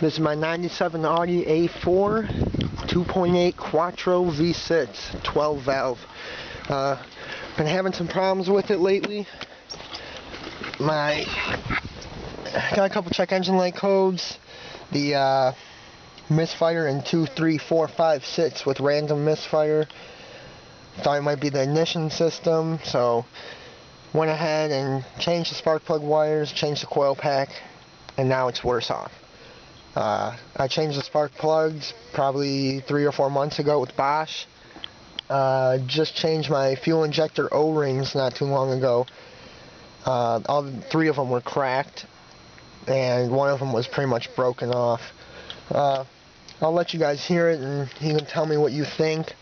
This is my 97 Audi A4 2.8 Quattro V6 12 valve. Been having some problems with it lately. Got a couple check engine light codes. The Misfire in 2, 3, 4, 5, 6 with random misfire. Thought it might be the ignition system, so went ahead and changed the spark plug wires, changed the coil pack, and now it's worse off. I changed the spark plugs probably 3 or 4 months ago with Bosch. Just changed my fuel injector O-rings not too long ago. All 3 of them were cracked, and 1 of them was pretty much broken off. I'll let you guys hear it, and you can tell me what you think.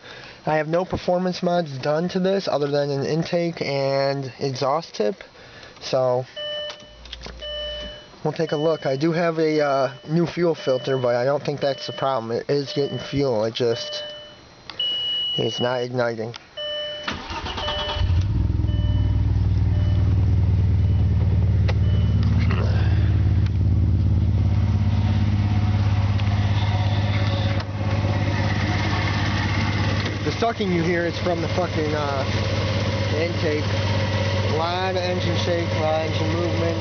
I have no performance mods done to this other than an intake and exhaust tip, so we'll take a look. I do have a new fuel filter, but I don't think that's the problem. It is getting fuel, it just is not igniting. The sucking you hear is from the fucking intake. A lot of engine shake, a lot of engine movement.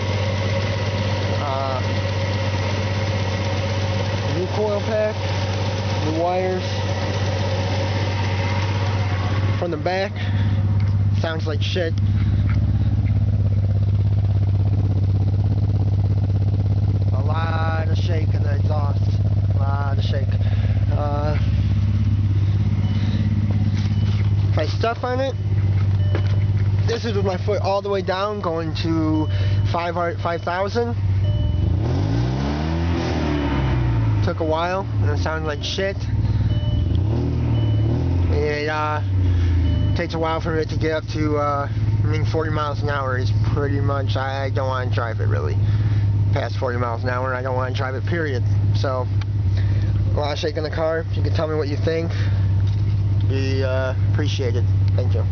New coil pack, new wires. From the back, sounds like shit. A lot of shake in the exhaust. A lot of shake. If I step on it, this is with my foot all the way down, going to 5,000. Took a while, and it sounded like shit. It takes a while for it to get up to, 40 miles an hour is pretty much, I don't want to drive it really. Past 40 miles an hour, I don't want to drive it, period. So, a lot of shake in the car. If you can tell me what you think, be appreciated. Thank you.